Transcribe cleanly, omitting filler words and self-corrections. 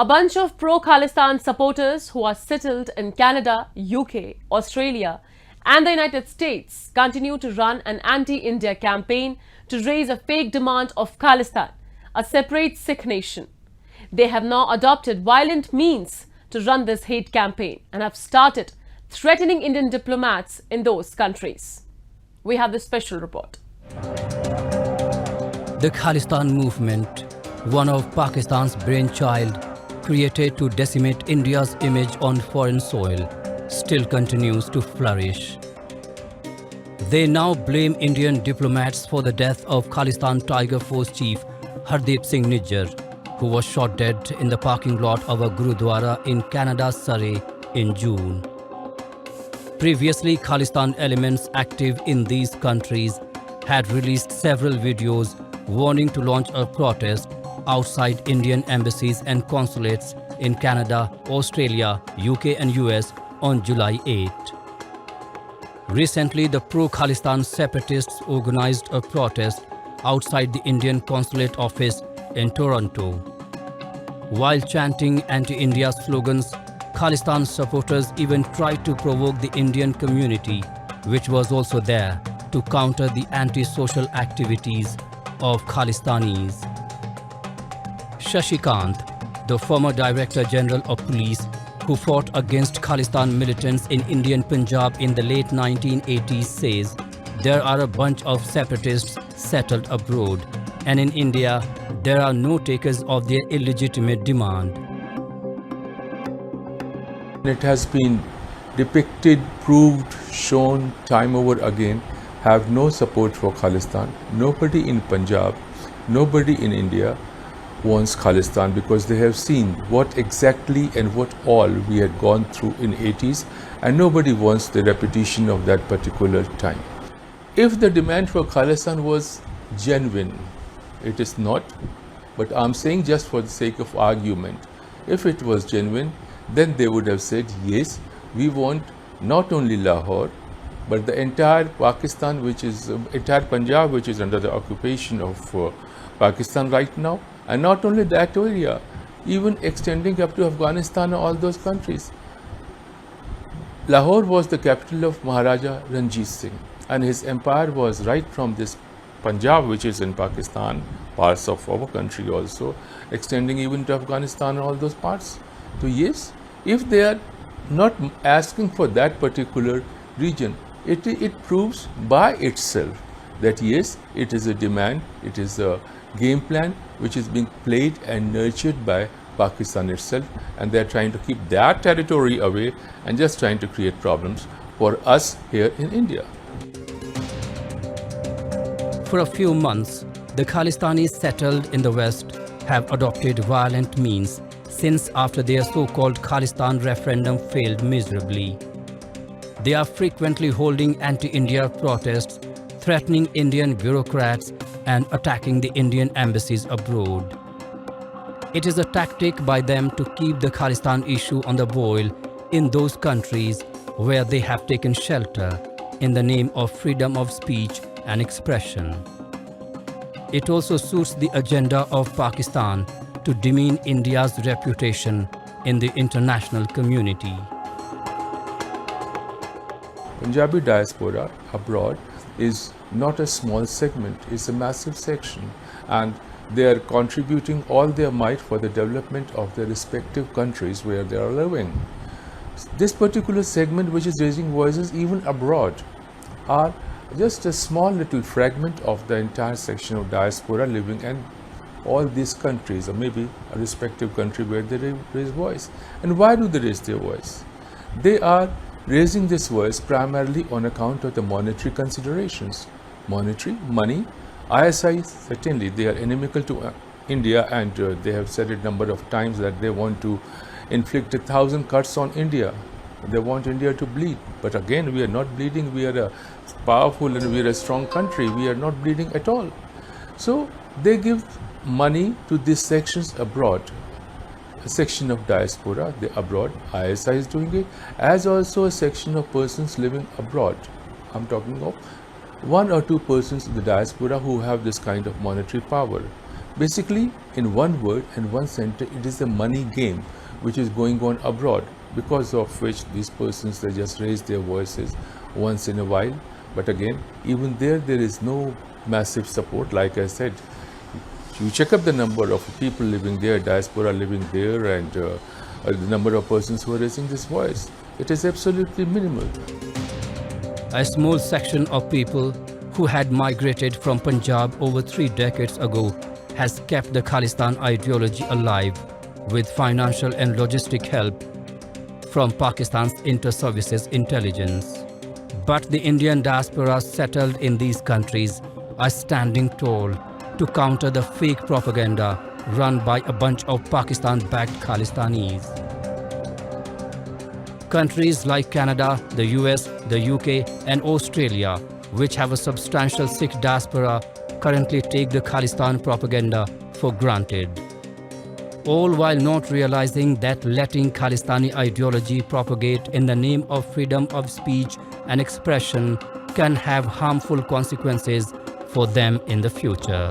A bunch of pro-Khalistan supporters who are settled in Canada, UK, Australia and the United States continue to run an anti-India campaign to raise a fake demand of Khalistan, a separate Sikh nation. They have now adopted violent means to run this hate campaign and have started threatening Indian diplomats in those countries. We have this special report. The Khalistan movement, one of Pakistan's brainchild, created to decimate India's image on foreign soil, still continues to flourish. They now blame Indian diplomats for the death of Khalistan Tiger Force chief Hardeep Singh Nijjar, who was shot dead in the parking lot of a Gurudwara in Canada's Surrey in June. Previously, Khalistan elements active in these countries had released several videos warning to launch a protest outside Indian embassies and consulates in Canada, Australia, UK and US on July 8. Recently, the pro-Khalistan separatists organized a protest outside the Indian consulate office in Toronto. While chanting anti-India slogans, Khalistan supporters even tried to provoke the Indian community, which was also there, to counter the anti-social activities of Khalistanis. Shashikant, the former Director General of Police who fought against Khalistan militants in Indian Punjab in the late 1980s, says there are a bunch of separatists settled abroad, and in India there are no takers of their illegitimate demand. It has been depicted, proved, shown time over again, have no support for Khalistan. Nobody in Punjab, nobody in India wants Khalistan because they have seen what exactly and what all we had gone through in 80s, and nobody wants the repetition of that particular time. If the demand for Khalistan was genuine, it is not, but I'm saying just for the sake of argument, if it was genuine, then they would have said, yes, we want not only Lahore, but the entire Pakistan, which is entire Punjab, which is under the occupation of Pakistan right now, and not only that area, even extending up to Afghanistan and all those countries. Lahore was the capital of Maharaja Ranjit Singh, and his empire was right from this Punjab, which is in Pakistan, parts of our country also, extending even to Afghanistan and all those parts. So yes, if they are not asking for that particular region, it proves by itself that yes, it is a demand, it is a game plan which is being played and nurtured by Pakistan itself, and they are trying to keep that territory away and just trying to create problems for us here in India. For a few months, the Khalistanis settled in the West have adopted violent means since after their so-called Khalistan referendum failed miserably. They are frequently holding anti-India protests, threatening Indian bureaucrats and attacking the Indian embassies abroad. It is a tactic by them to keep the Khalistan issue on the boil in those countries where they have taken shelter in the name of freedom of speech and expression. It also suits the agenda of Pakistan to demean India's reputation in the international community. Punjabi diaspora abroad is not a small segment, it's a massive section, and they are contributing all their might for the development of their respective countries where they are living. This particular segment, which is raising voices even abroad, are just a small little fragment of the entire section of diaspora living in all these countries, or maybe a respective country where they raise voice. And why do they raise their voice? They are raising this voice primarily on account of the monetary considerations. Monetary, money. ISI, certainly they are inimical to India, and they have said it a number of times that they want to inflict 1,000 cuts on India. They want India to bleed. But again, we are not bleeding. We are a powerful and we are a strong country. We are not bleeding at all. So they give money to these sections abroad, a section of diaspora abroad, ISI is doing it, as also a section of persons living abroad. I'm talking of 1 or 2 persons in the diaspora who have this kind of monetary power. Basically, in one word and one sentence, it is a money game which is going on abroad, because of which these persons, they just raise their voices once in a while. But again, even there is no massive support. Like I said, you check up the number of people living there, diaspora living there, and the number of persons who are raising this voice. It is absolutely minimal. A small section of people who had migrated from Punjab over 3 decades ago has kept the Khalistan ideology alive with financial and logistic help from Pakistan's inter-services intelligence. But the Indian diaspora settled in these countries are standing tall to counter the fake propaganda run by a bunch of Pakistan-backed Khalistanis. Countries like Canada, the US, the UK and Australia, which have a substantial Sikh diaspora, currently take the Khalistan propaganda for granted. All while not realizing that letting Khalistani ideology propagate in the name of freedom of speech and expression can have harmful consequences for them in the future.